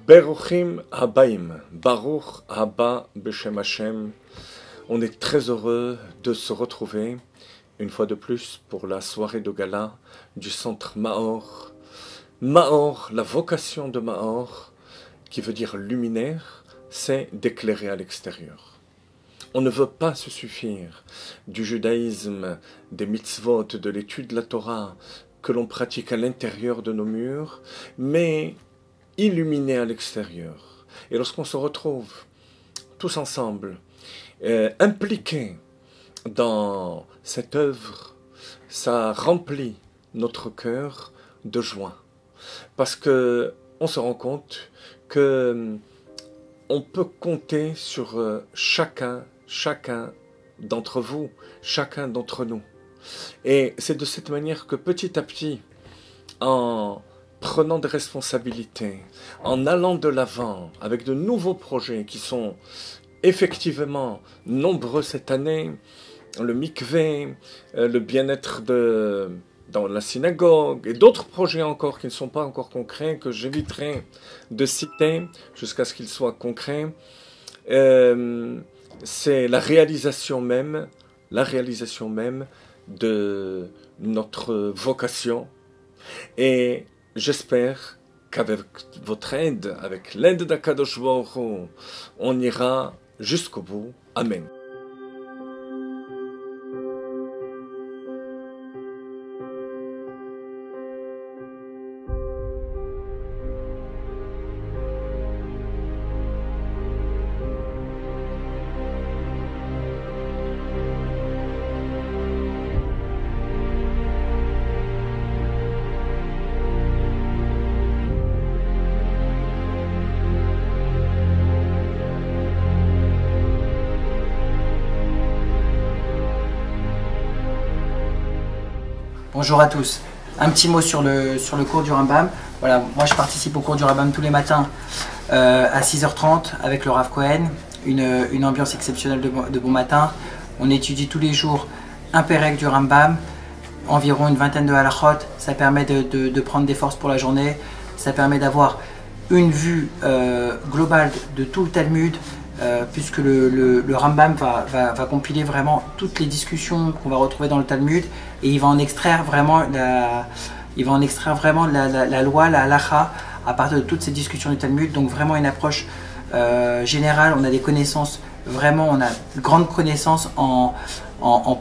Beruchim Habaim, Baruch Haba Beshem Hashem. On est très heureux de se retrouver une fois de plus pour la soirée de gala du centre Maor. Maor, la vocation de Maor, qui veut dire luminaire, c'est d'éclairer à l'extérieur. On ne veut pas se suffire du judaïsme, des mitzvot, de l'étude de la Torah que l'on pratique à l'intérieur de nos murs, mais illuminer à l'extérieur. Et lorsqu'on se retrouve tous ensemble, impliqués dans cette œuvre, ça remplit notre cœur de joie. Parce que on se rend compte que on peut compter sur chacun d'entre vous, chacun d'entre nous. Et c'est de cette manière que petit à petit, en prenant des responsabilités, en allant de l'avant avec de nouveaux projets qui sont effectivement nombreux cette année, le mikvé, le bien-être dans la synagogue et d'autres projets encore qui ne sont pas encore concrets, que j'éviterai de citer jusqu'à ce qu'ils soient concrets, c'est la réalisation même de notre vocation. Et j'espère qu'avec votre aide, avec l'aide d'Akadosh Baruch Hu, on ira jusqu'au bout. Amen. Bonjour à tous. Un petit mot sur le cours du Rambam. Voilà, moi je participe au cours du Rambam tous les matins à 6h30 avec le Rav Cohen. Une ambiance exceptionnelle de bon matin. On étudie tous les jours un pérec du Rambam, environ une vingtaine de halachot. Ça permet de prendre des forces pour la journée. Ça permet d'avoir une vue globale de tout le Talmud, puisque le Rambam va compiler vraiment toutes les discussions qu'on va retrouver dans le Talmud, et il va en extraire vraiment la loi, la halacha, à partir de toutes ces discussions du Talmud. Donc vraiment une approche générale. On a des connaissances, vraiment on a de grandes connaissances en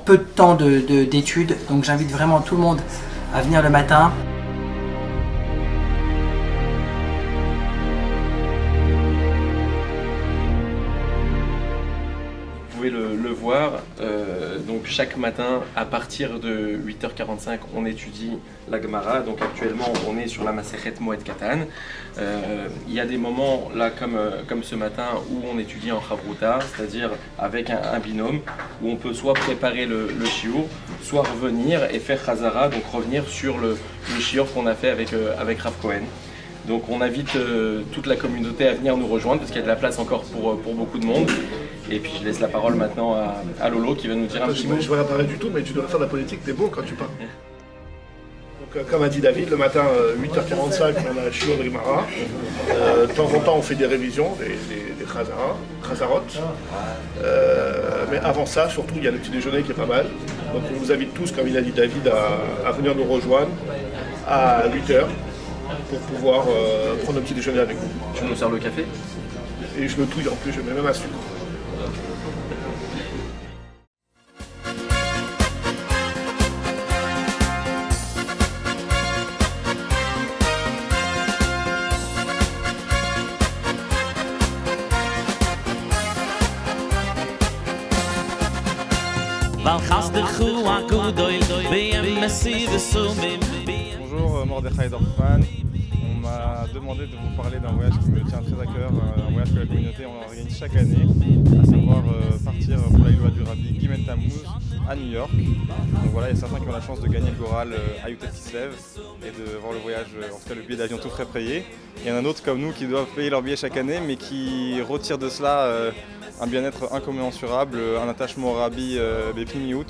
peu de temps d'études. Donc j'invite vraiment tout le monde à venir le matin. Vous pouvez le voir, donc chaque matin à partir de 8h45 on étudie la Gemara. Donc actuellement on est sur la Masechet Moed Katan. Il y a des moments là comme ce matin où on étudie en Chavruta, c'est-à-dire avec un binôme, où on peut soit préparer le shiur, soit revenir et faire Chazara, donc revenir sur le shiur qu'on a fait avec Rav Cohen. Donc on invite toute la communauté à venir nous rejoindre parce qu'il y a de la place encore pour beaucoup de monde. Et puis je laisse la parole maintenant à Lolo qui va nous dire un petit mot. Je ne vois pas du tout, mais tu dois faire de la politique, t'es bon quand tu parles. Donc, comme a dit David, le matin 8h45 on a le shiur de Gemara. De temps en temps on fait des révisions, des chazarot. Mais avant ça, surtout il y a le petit déjeuner qui est pas mal. Donc on vous invite tous, comme il a dit David, à venir nous rejoindre à 8h. Pour pouvoir prendre un petit déjeuner avec vous. Tu nous sers le café? Et je le touille en plus, je mets même un sucre. Bonjour, Mordechai Dorfman. On m'a demandé de vous parler d'un voyage qui me tient très à cœur, un voyage que la communauté organise chaque année, à savoir partir pour la loi du Rabbi Gimel Tammuz à New York. Donc voilà, il y a certains qui ont la chance de gagner le Goral à Yutet Kislev et de voir le voyage, en tout cas le billet d'avion tout frais payé. Il y en a d'autres comme nous qui doivent payer leur billet chaque année mais qui retirent de cela un bien-être incommensurable, un attachement au Rabbi Bepnimiout.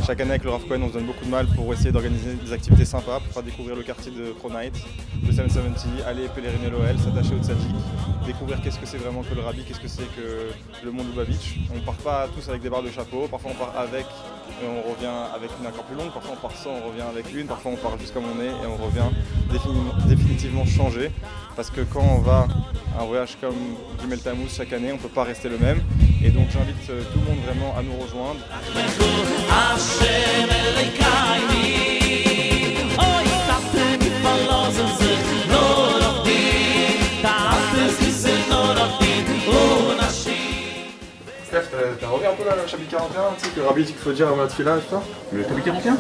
Chaque année avec le Rav Cohen, on se donne beaucoup de mal pour essayer d'organiser des activités sympas, pour faire découvrir le quartier de Kronite, de 770, aller pèleriner l'OL, s'attacher au Tzadik, découvrir qu'est-ce que c'est vraiment que le Rabbi, qu'est-ce que c'est que le monde Lubavitch. On ne part pas tous avec des barres de chapeau, parfois on part avec et on revient avec une encore plus longue, parfois on part sans, on revient avec une, parfois on part juste comme on est et on revient définitivement changé. Parce que quand on va à un voyage comme Gimel Tammuz chaque année, on ne peut pas rester le même. Et donc j'invite tout le monde vraiment à nous rejoindre. Steph, t'as revu un peu là, le chapitre 41, tu sais, que le Rabbi dit qu'il faut dire avant la tefila et tout ça? Le chapitre 41? Ouais.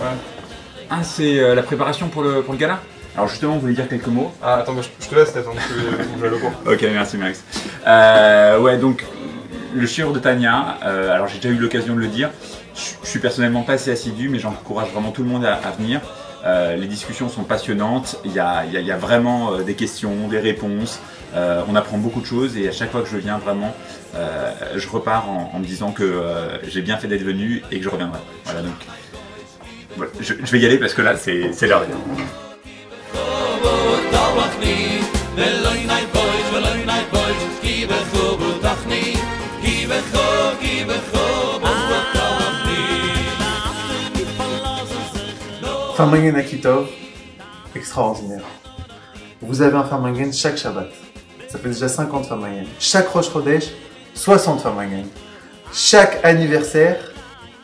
Ah, c'est la préparation pour le gala? Alors justement, vous voulez dire quelques mots? Ah, attends, je te laisse, Steph, donc je vais le cours. Ok, merci Max. Ouais, donc le shiur de Tania, alors j'ai déjà eu l'occasion de le dire, je suis personnellement pas assez assidu, mais j'encourage vraiment tout le monde à venir. Les discussions sont passionnantes, il y a vraiment des questions, des réponses, on apprend beaucoup de choses et à chaque fois que je viens vraiment, je repars en me disant que j'ai bien fait d'être venu et que je reviendrai. Voilà, donc voilà, je vais y aller parce que là c'est l'heure d'être. Farmangen Akitov, extraordinaire. Vous avez un Farmangen chaque Shabbat. Ça fait déjà 50 Farmangen. Chaque Rosh Chodesh, 60 Farmangen. Chaque anniversaire,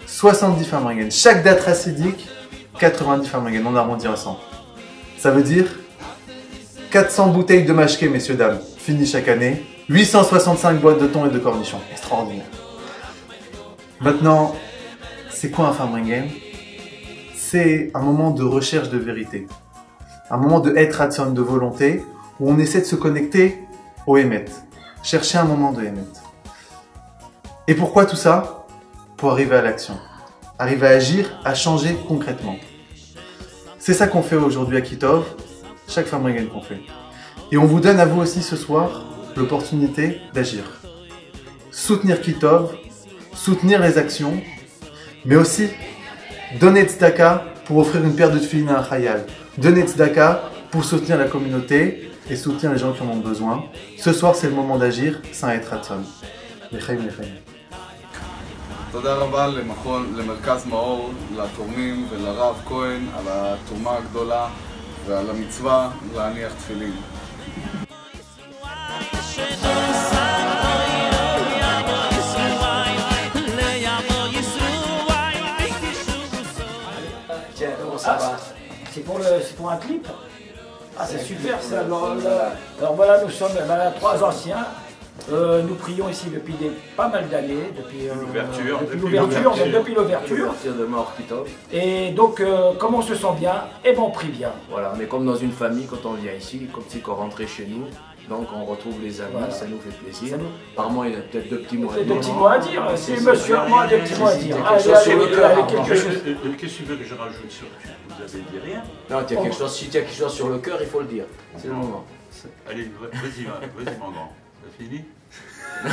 70 Farmangen. Chaque date racidique, 90 Farmangen. On arrondit à 100. Ça veut dire 400 bouteilles de mashké, messieurs, dames, finies chaque année. 865 boîtes de thon et de cornichons. Extraordinaire. Maintenant, c'est quoi un Farmangen? C'est un moment de recherche de vérité. Un moment de être ratson, de volonté, où on essaie de se connecter au Emet. Chercher un moment de Emet. Et pourquoi tout ça? Pour arriver à l'action. Arriver à agir, à changer concrètement. C'est ça qu'on fait aujourd'hui à Kitov, chaque Farmangen qu'on fait. Et on vous donne à vous aussi ce soir l'opportunité d'agir. Soutenir Kitov, soutenir les actions, mais aussi donner tzedaka pour offrir une paire de tefillin à un chayal. Donner tzedaka pour soutenir la communauté et soutenir les gens qui en ont besoin. Ce soir, c'est le moment d'agir sans être ratson. L'chaim, l'chaim. תודה רבה למרכז מאור, לתורמים ולרב כהן על התרומה הגדולה ועל המצווה להניח תפילין. Tiens, comment ça va? C'est pour un clip? Ah, c'est super ça. Alors voilà, nous sommes 3 anciens. Nous prions ici depuis pas mal d'années, depuis l'ouverture. de mort Kitov. Et donc, comme on se sent bien, et ben on prie bien. Voilà, on est comme dans une famille quand on vient ici, comme si on rentrait chez nous. Donc on retrouve les amis, voilà. Ça nous fait plaisir. Apparemment, il y a peut-être 2 petits mots à dire. 2 petits mots à dire, c'est monsieur, moi 2 petits mots à dire. Allez, quelque chose. Qu'est-ce que tu veux que je rajoute sur vous avez dit rien? Non, si tu as quelque chose sur le cœur, il faut le dire. C'est le moment. Allez, vas-y mon grand. C'est fini? Non,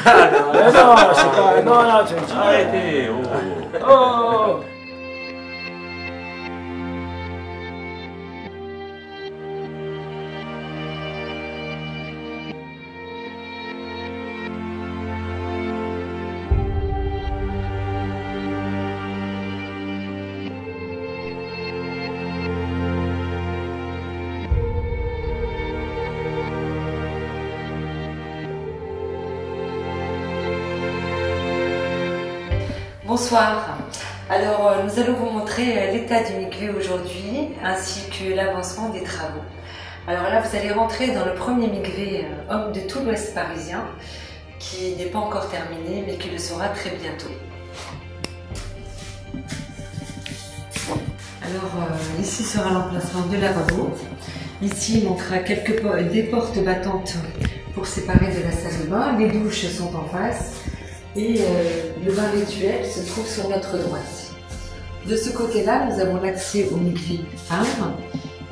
c'est pas... Non, tu me dis... Arrêtez. Oh. Bonsoir. Alors, nous allons vous montrer l'état du mikvé aujourd'hui, ainsi que l'avancement des travaux. Alors là, vous allez rentrer dans le premier mikvé homme de tout l'ouest parisien, qui n'est pas encore terminé, mais qui le sera très bientôt. Alors, ici sera l'emplacement de lavabo. Ici, il manquera des portes battantes pour séparer de la salle de bain. Les douches sont en face. Et le bain rituel se trouve sur notre droite. De ce côté-là, nous avons l'accès au mikvé femme,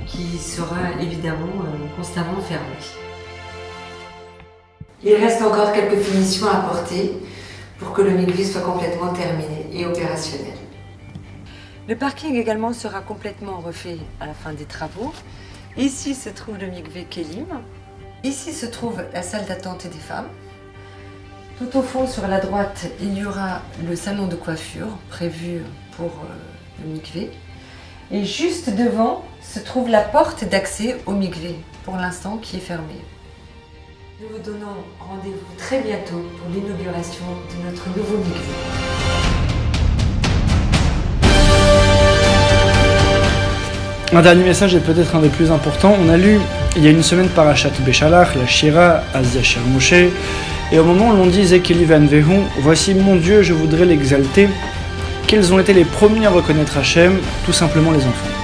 qui sera évidemment constamment fermé. Il reste encore quelques finitions à apporter pour que le mikvé soit complètement terminé et opérationnel. Le parking également sera complètement refait à la fin des travaux. Ici se trouve le mikvé Kelim. Ici se trouve la salle d'attente des femmes. Tout au fond, sur la droite, il y aura le salon de coiffure prévu pour le mikvé. Et juste devant se trouve la porte d'accès au mikvé, pour l'instant qui est fermée. Nous vous donnons rendez-vous très bientôt pour l'inauguration de notre nouveau mikvé. Un dernier message est peut-être un des plus importants. On a lu il y a une semaine Parashat Beshalach, la Shira, Azia Shir Moshe, et au moment où l'on dit Zekeli Van Vehu, voici mon Dieu, je voudrais l'exalter. Quels ont été les premiers à reconnaître Hachem? Tout simplement les enfants.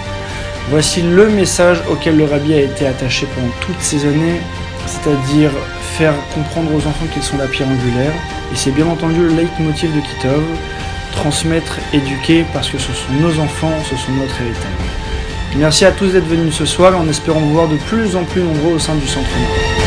Voici le message auquel le Rabbi a été attaché pendant toutes ces années, c'est-à-dire faire comprendre aux enfants qu'ils sont la pierre angulaire. Et c'est bien entendu le leitmotiv de Kitov, transmettre, éduquer, parce que ce sont nos enfants, ce sont notre héritage. Merci à tous d'être venus ce soir, en espérant vous voir de plus en plus nombreux au sein du Centre Mara.